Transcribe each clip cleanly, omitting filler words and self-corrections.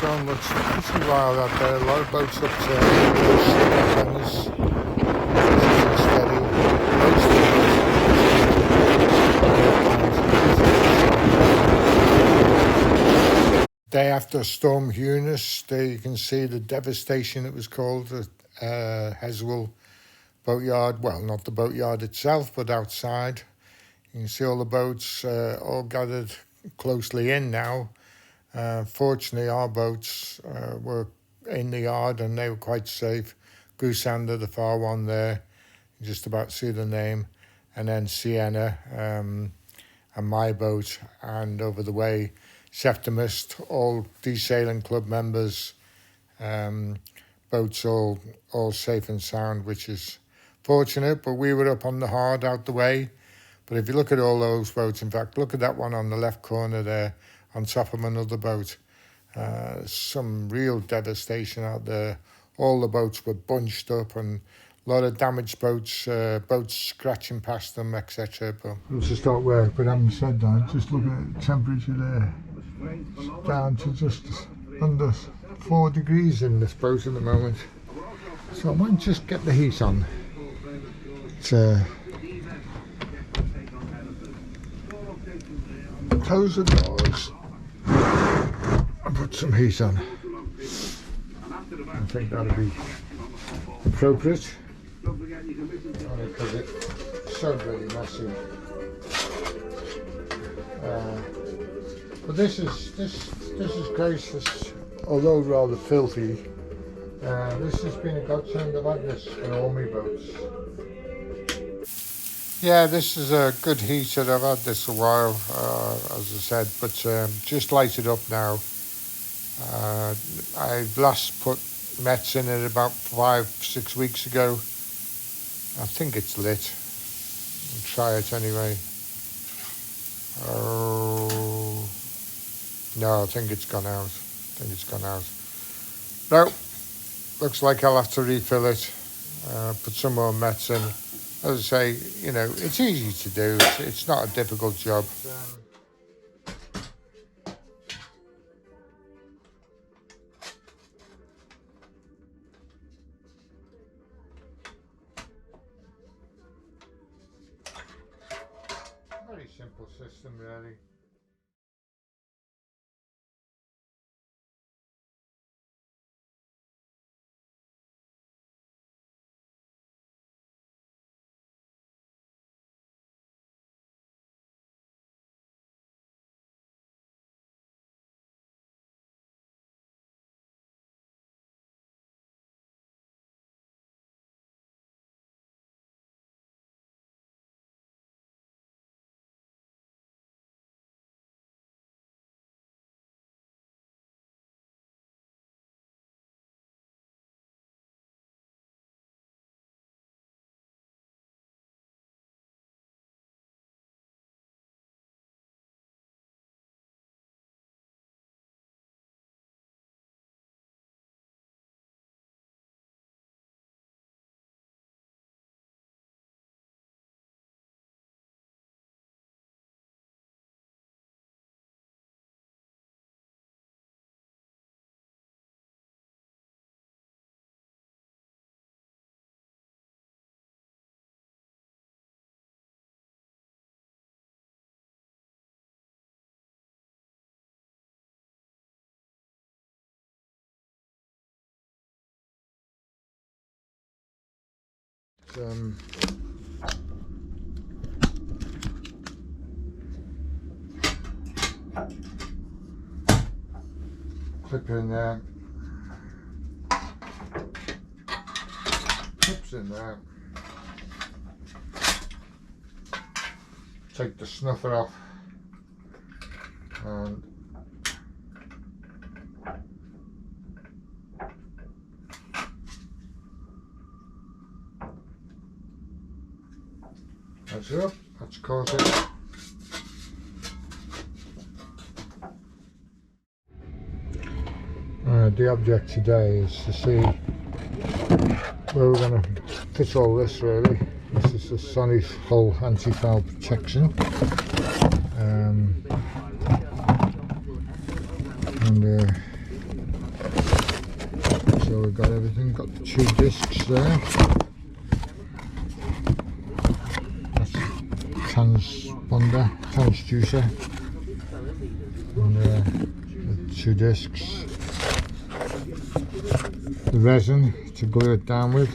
so much. Pretty wild out there. A lot of boats up to steady. Most of it. Day after Storm Eunice, there you can see the devastation it was called at Sonihull boatyard. Well, not the boatyard itself, but outside. You can see all the boats all gathered closely in now. Fortunately, our boats were in the yard and they were quite safe. Goosander, the far one there, you just about see the name, and then Sienna and my boat, and over the way, Septimus, all desailing club members, boats all safe and sound, which is fortunate. But we were up on the hard out the way. But if you look at all those boats, in fact, look at that one on the left corner there, on top of another boat. Some real devastation out there. All the boats were bunched up and a lot of damaged boats, boats scratching past them, etc. But let's just start work. But having said that, just look at the temperature there. It's down to just under 4 degrees in this boat at the moment. So I might just get the heat on. Close the doors and put some heat on. I think that'll be appropriate because it's so bloody messy. But this is great. Although rather filthy, this has been a godsend. I've had this for all my boats. Yeah, this is a good heater. I've had this a while, as I said, but just lighted up now. I last put Mets in it about 5-6 weeks ago. I think it's lit. I'll try it anyway. Oh, no, I think it's gone out. No, looks like I'll have to refill it. Put some more Mets in. As I say, you know, it's easy to do. It's not a difficult job. Very simple system, really. Clip in there, clips in there, take the snuffer off, and that's it up, that's caught it. The object today is to see where we're going to fit all this really. This is the Sonihull anti-foul protection. And So we've got everything, got the 2 discs there. That's transponder, transducer. And the 2 discs. The resin to glue it down with.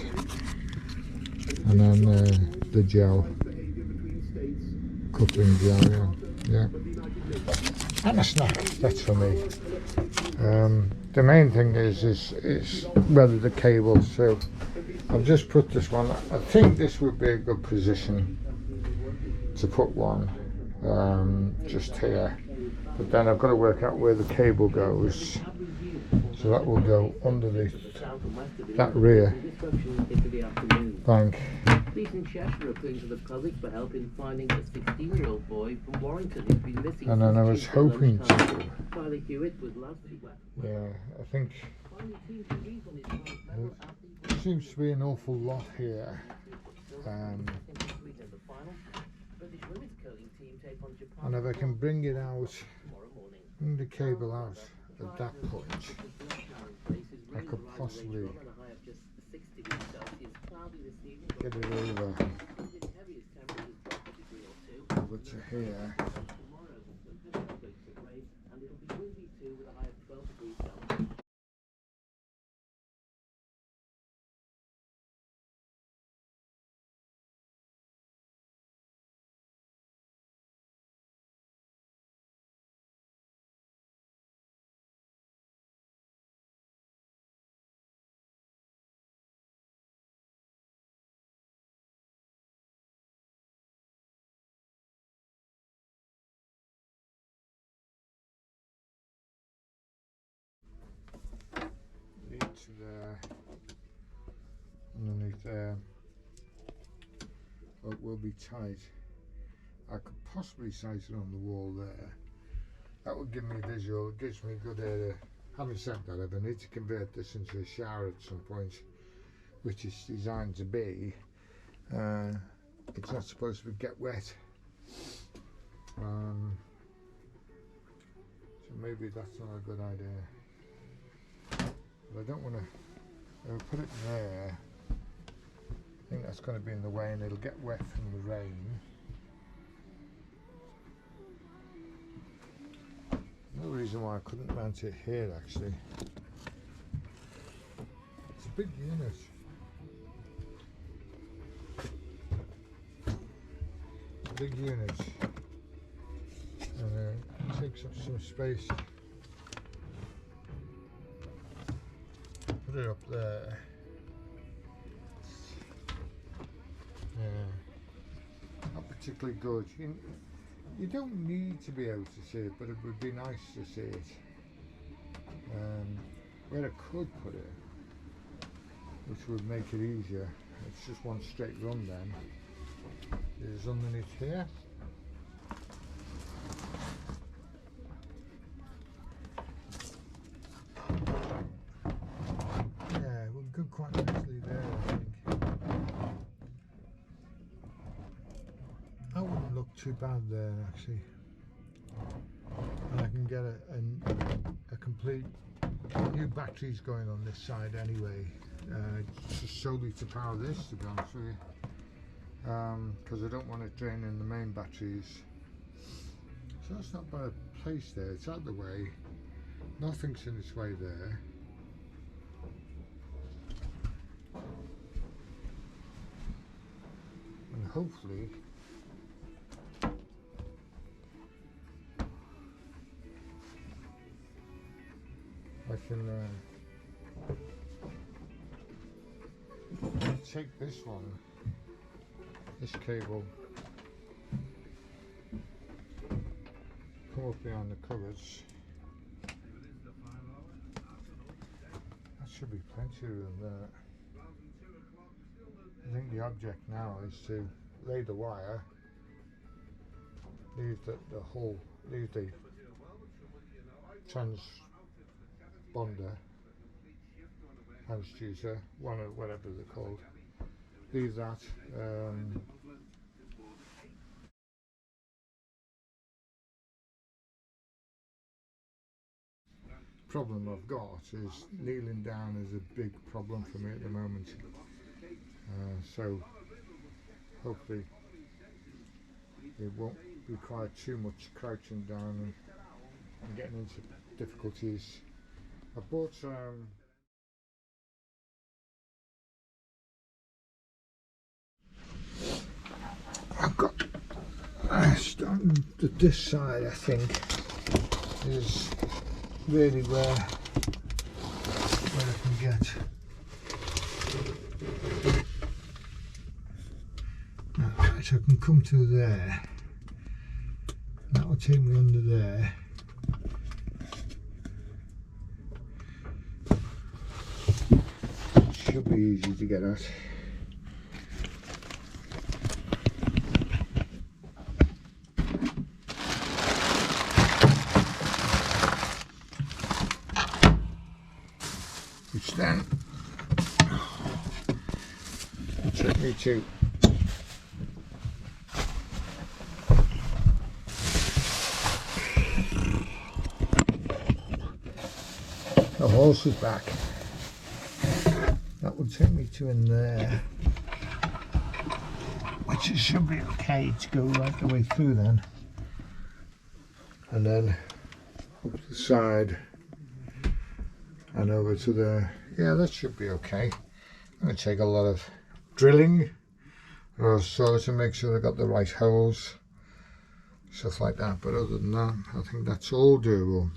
And then the gel. Coupling gel, yeah. And a snack, that's for me. The main thing is whether the cable, so I've just put this one. I think this would be a good position to put one, just here, but then I've got to work out where the cable goes, so that will go underneath that rear bank. And then I was hoping to, yeah, I think there seems to be an awful lot here, and if I can bring it out, bring the cable out at that point, I could possibly get it over to here. There, underneath there, but it will be tight. I could possibly size it on the wall there. That would give me a visual, it gives me a good area. Having said that, if I need to convert this into a shower at some point, which is designed to be, it's not supposed to get wet. So maybe that's not a good idea. But I don't want to, if I put it there, I think that's going to be in the way and it'll get wet from the rain. No reason why I couldn't mount it here actually. It's a big unit. Big unit. And it takes up some space. Put it up there. Yeah. Not particularly good. You don't need to be able to see it, but it would be nice to see it. Where I could put it, which would make it easier, it's just one straight run then, is underneath here. Yeah, it would go quite nicely there, I think. That wouldn't look too bad there actually. And I can get a complete new batteries going on this side anyway, just solely to power this, to be honest with you, because I don't want it draining the main batteries. So that's not bad a place there, it's out of the way, nothing's in its way there. And hopefully I can take this one, this cable, come up behind the covers. That should be plenty of room there. I think the object now is to lay the wire, leave the hole, leave the transponder, transducer, one or whatever they're called, leave that, problem I've got is kneeling down is a big problem for me at the moment. So hopefully it won't require too much crouching down and getting into difficulties. I bought I've got this side, I think, is really where I can get. Right, so I can come to there. That will take me under there. Should be easy to get at. Which then will take me to the horse's back. That would take me to in there, which should be okay to go right the way through then, and then up the side and over to there. Yeah, that should be okay. I'm going to take a lot of drilling or so to make sure I got the right holes, stuff like that, but other than that I think that's all doable.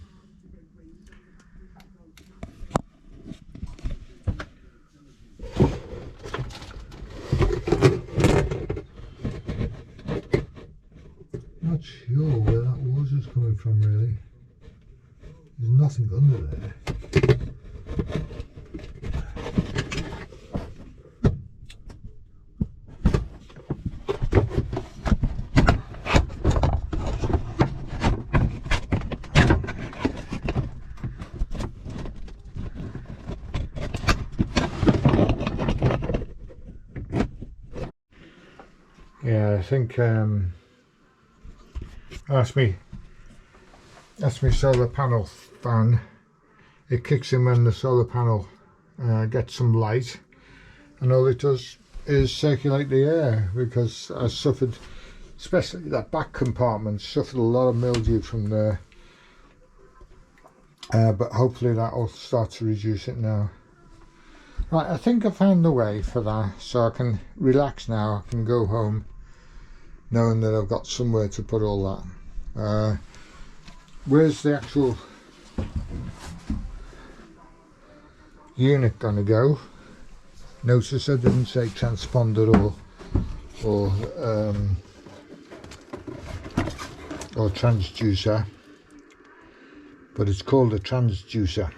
Not sure where that water's coming from really. There's nothing under there. Yeah, I think that's my solar panel fan. It kicks in when the solar panel gets some light, and all it does is circulate the air, because I suffered, especially that back compartment, suffered a lot of mildew from there, but hopefully that will start to reduce it now. Right, I think I found the way for that, so I can relax now. I can go home knowing that I've got somewhere to put all that. Where's the actual unit gonna go? Notice I didn't say transponder or transducer, but it's called a transducer.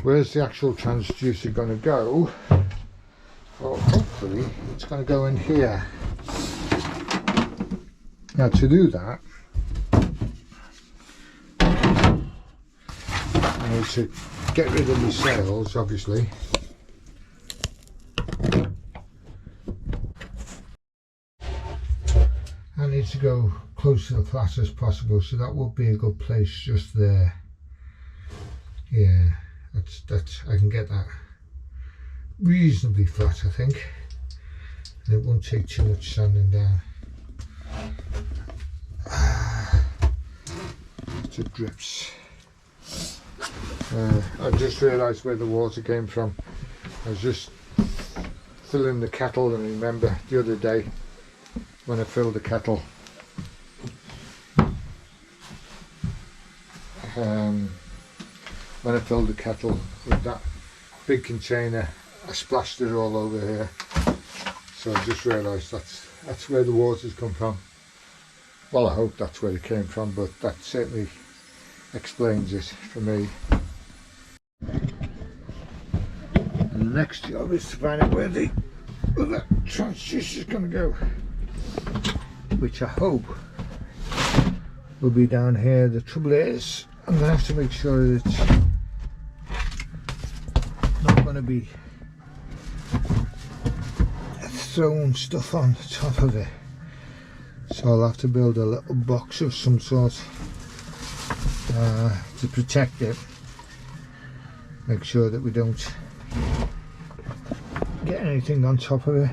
Where's the actual transducer gonna go? Well, hopefully it's gonna go in here. Now to do that, I need to get rid of the sails, obviously. I need to go close to the flat as possible, so that would be a good place just there. Yeah, that's I can get that reasonably flat, I think, and it won't take too much sanding down. It drips. I just realised where the water came from. I was just filling the kettle, and remember the other day when I filled the kettle, with that big container, I splashed it all over here. So I just realised that's where the water's come from. Well, I hope that's where it came from, but that certainly explains it for me. And the next job is to find out where that transducer is going to go, which I hope will be down here. The trouble is, I'm going to have to make sure that it's not going to be throwing stuff on the top of it. So I'll have to build a little box of some sort to protect it. Make sure that we don't get anything on top of it.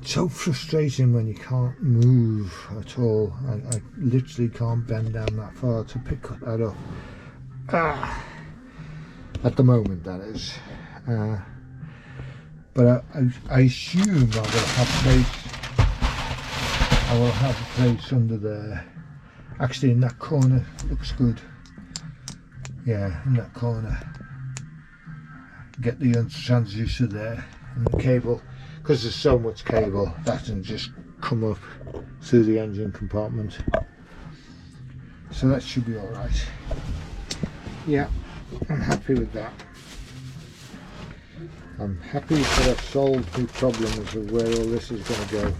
It's so frustrating when you can't move at all. I literally can't bend down that far to pick that up. At the moment, that is. But I assume I will have a place under there. Actually, in that corner looks good. Yeah, in that corner. Get the transducer there and the cable, because there's so much cable that can just come up through the engine compartment. So that should be alright. Yeah, I'm happy with that. I'm happy that I've solved the problem of where all this is going to go.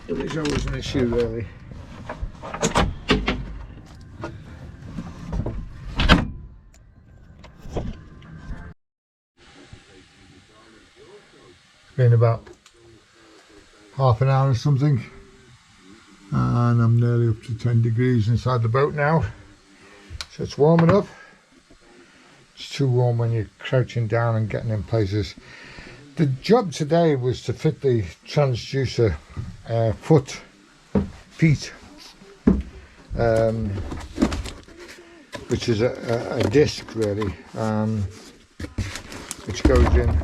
It was always an issue, really. It's been about half an hour or something, and I'm nearly up to 10 degrees inside the boat now, so it's warming up. It's too warm when you're crouching down and getting in places. The job today was to fit the transducer feet, which is a disc really, which goes in.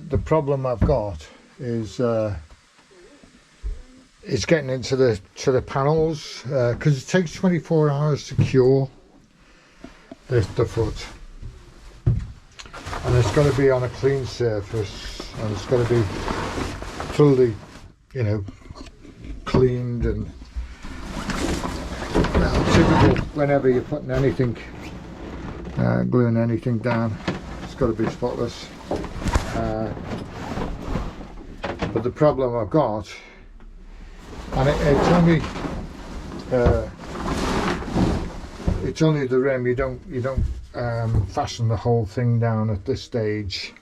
The problem I've got is it's getting into the panels, because it takes 24 hours to cure the foot, and it's got to be on a clean surface, and it's got to be fully, you know, cleaned. And typical whenever you're putting anything, gluing anything down, it's got to be spotless. But the problem I've got, and it's only the rim. You don't fasten the whole thing down at this stage.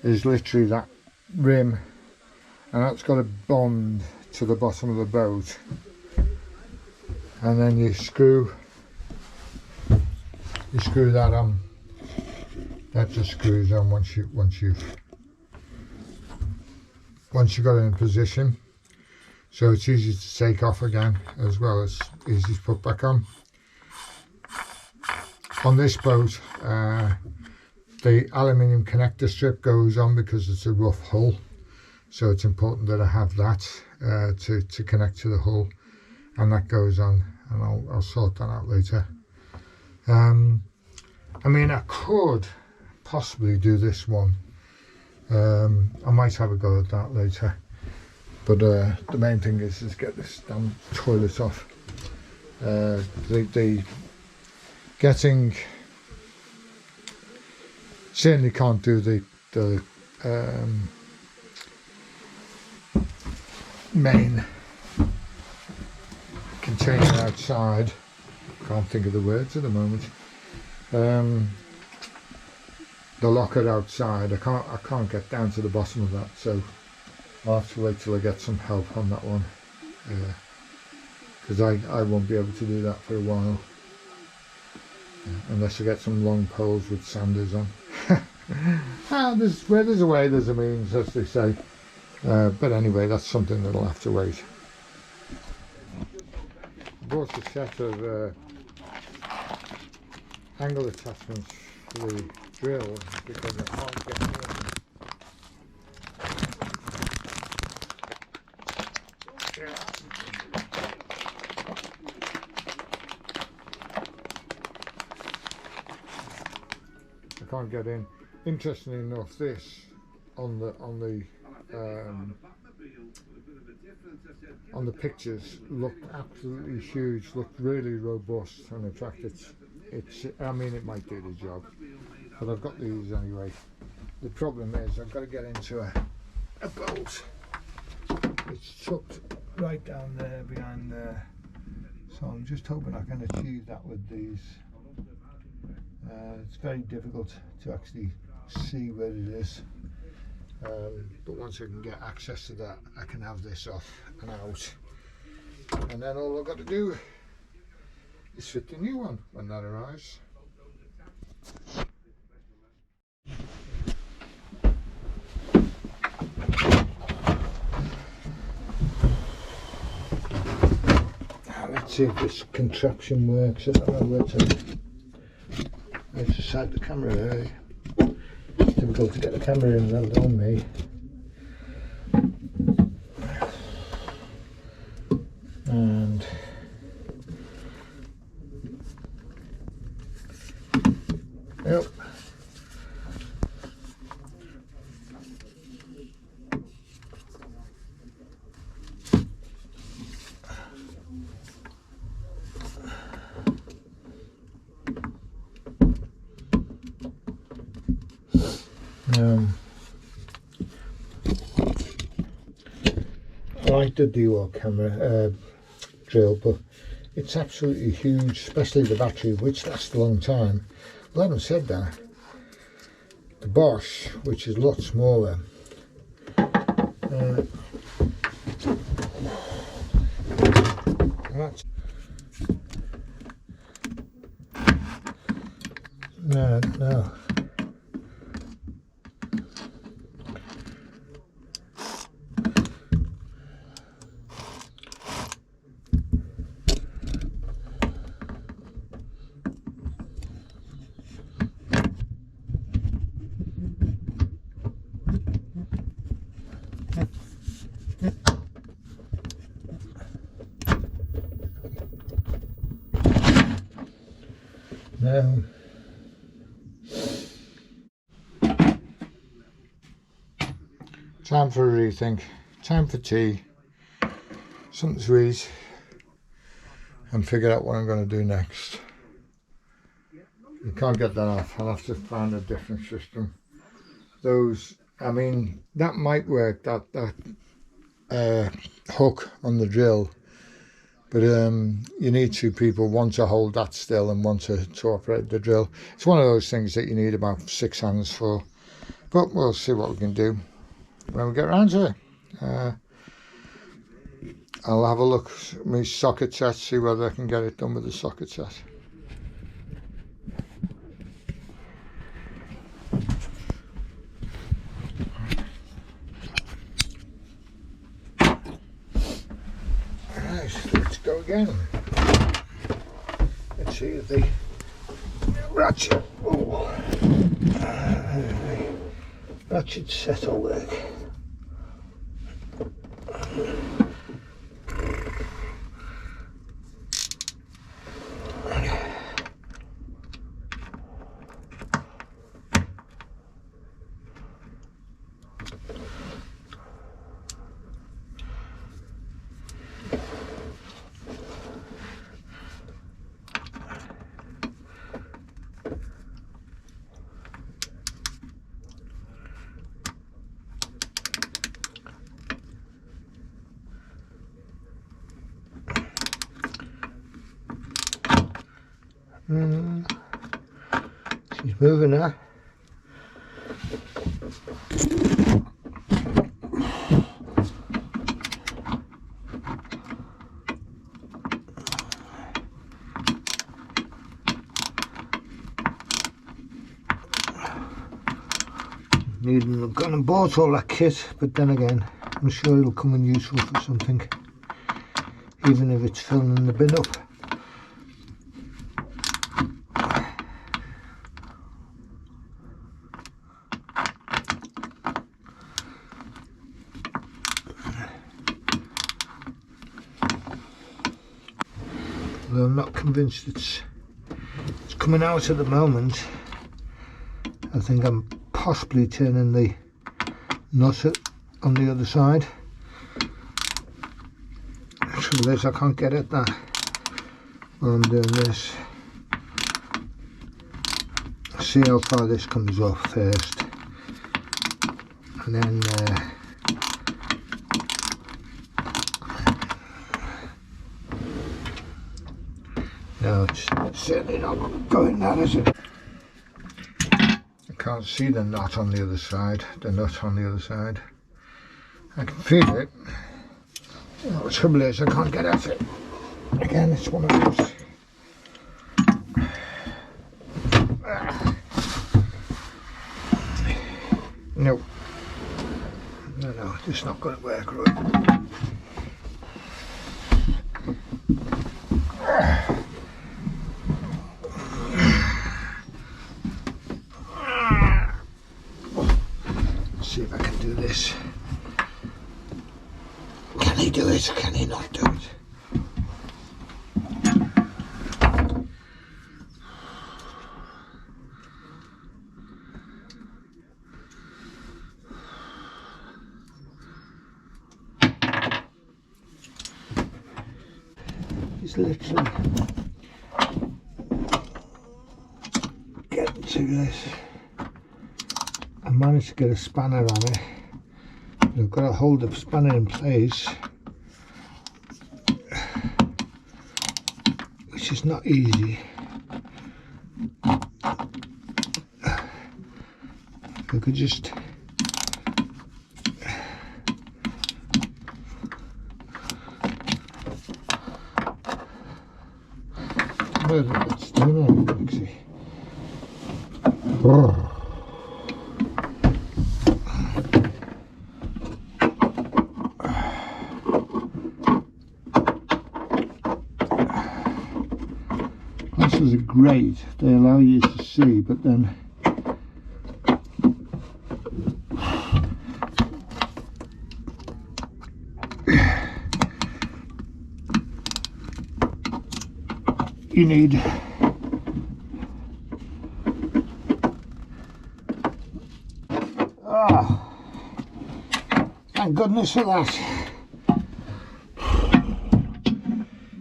Is literally that rim, and that's got to bond to the bottom of the boat, and then you screw that on. That just screws on once you've got it in position, so it's easy to take off again, as well as easy to put back on. On this boat, the aluminium connector strip goes on because it's a rough hull, so it's important that I have that to connect to the hull, and that goes on, and I'll sort that out later. I mean, I could possibly do this one. I might have a go at that later, but the main thing is get this damn toilet off. Getting certainly can't do the main container outside. Can't think of the words at the moment. The locker outside, I can't get down to the bottom of that, so I'll have to wait till I get some help on that one, because I won't be able to do that for a while, unless I get some long poles with sanders on. Where there's a way, there's a means, as they say. But anyway, that's something that'll have to wait. I bought a set of angle attachments for the drill because I can't get near them. I can't get in. Interestingly enough, this on the pictures looked absolutely huge, looked really robust, and in fact it's I mean, it might do the job, but I've got these anyway. The problem is I've got to get into a bolt. It's tucked right down there behind there, So I'm just hoping I can achieve that with these. It's very difficult to actually see where it is, but once I can get access to that, I can have this off and out, and then all I've got to do is fit the new one when that arrives. Let's see if this contraption works. I don't know where to set the camera there. It's difficult to get the camera in, let alone me. And yep. I like the dual camera drill, but it's absolutely huge, especially the battery, which lasts a long time. Well, having said that, the Bosch, which is a lot smaller, that's no. No. Time for a rethink, time for tea, something to eat, and figure out what I'm going to do next. You can't get that off, I'll have to find a different system. Those, I mean, that might work, that hook on the drill, but you need two people, one to hold that still and one to operate the drill. It's one of those things that you need about 6 hands for, but we'll see what we can do when we get around to it. I'll have a look at my socket set, see whether I can get it done with the socket set. Right, let's go again. Let's see if the ratchet, ratchet set will work. She's moving now. I've gone and bought all that kit, but then again, I'm sure it'll come in useful for something, even if it's filling the bin up. Although I'm not convinced it's coming out at the moment. I think I'm possibly turning the nut on the other side. The trouble is I can't get at that while I'm doing this. See how far this comes off first, and then No, it's certainly not going that, is it? I can't see the knot on the other side, the nut on the other side. I can feel it. The trouble is I can't get at it. Again, it's one of those. No. No, it's not going to work right. Let's see if I can do this. Can he do it? Can he not do it? He's literally getting to this. I managed to get a spanner on it. I've got to hold the spanner in place, which is not easy. If I could just it's doing it, actually. Glasses are great, they allow you to see, but then you need thank goodness for that.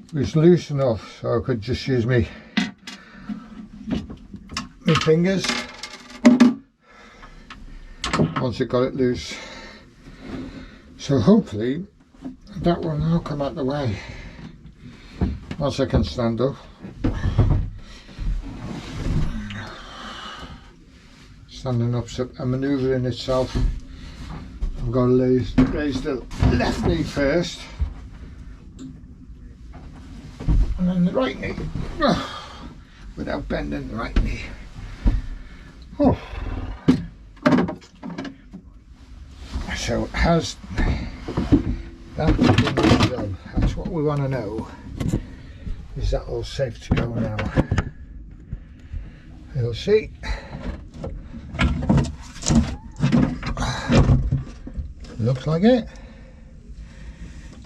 It was loose enough so I could just use my fingers once it got it loose. So hopefully that will now come out the way once I can stand up. Standing up's a manoeuvre in itself. I've got to raise the left knee first and then the right knee without bending the right knee. Oh. So has that been the job? That's what we want to know. Is that all safe to go now? We'll see. Looks like it.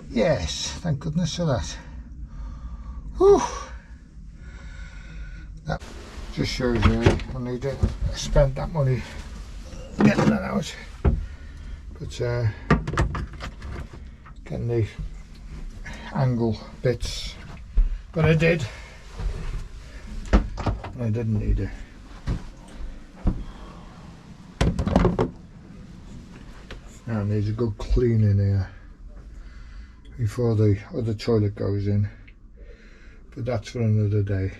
Yes, thank goodness for that. Whew. That just shows you I need to spend that money getting that out. But getting the angle bits. But I did. I didn't need it. Now it needs a good clean in here before the other toilet goes in. But that's for another day.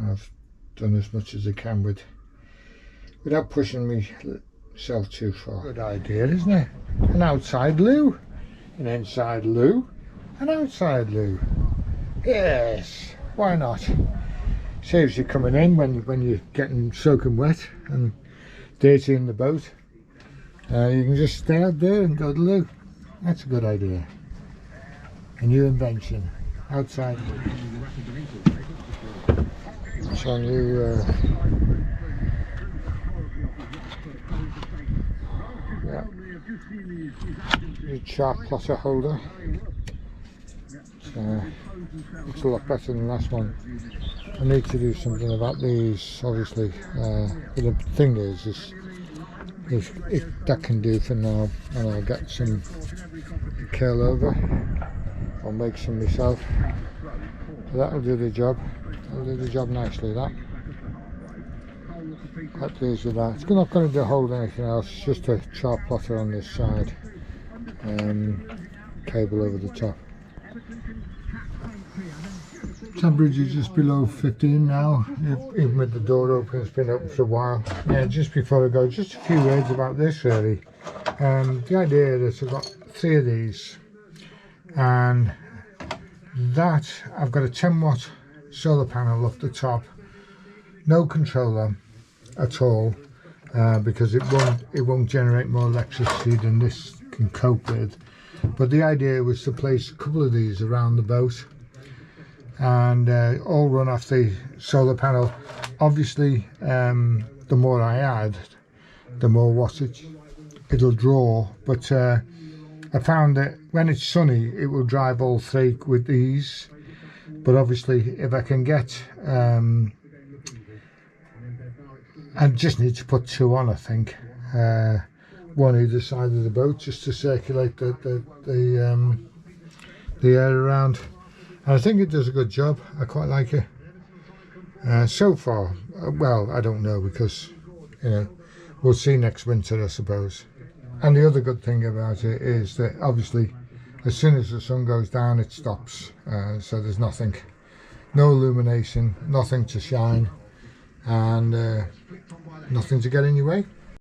I've done as much as I can without pushing myself too far. Good idea, isn't it? An outside loo, an inside loo, an outside loo. Yes, why not? Saves you coming in when you're getting soaking wet and dirty in the boat. You can just stay out there and go to the loo. That's a good idea. A new invention. Outside loo. It's our new new chart plotter holder. It's a lot better than the last one. I need to do something about these, obviously. But the thing is if that can do for now, and I'll get some Kale over. I'll make some myself. So that'll do the job. That'll do the job nicely. That deals with that. It's not going to hold anything else. It's just a chart plotter on this side. Cable over the top. Temperature just below 15 now, even with the door open. It's been open for a while. Yeah, just before I go, just a few words about this really. The idea is I've got 3 of these, and that I've got a 10-watt solar panel up the top, no controller at all, because it won't generate more electricity than this can cope with. But the idea was to place a couple of these around the boat, and all run off the solar panel. Obviously, the more I add, the more wattage it'll draw, but I found that when it's sunny it will drive all 3 with these. But obviously if I can get I just need to put 2 on, I think, one either side of the boat, just to circulate the air around. And I think it does a good job. I quite like it so far. Well, I don't know, because we'll see next winter, I suppose. And the other good thing about it is that obviously as soon as the sun goes down it stops, so there's nothing, no illumination, nothing to shine, and nothing to get in your way.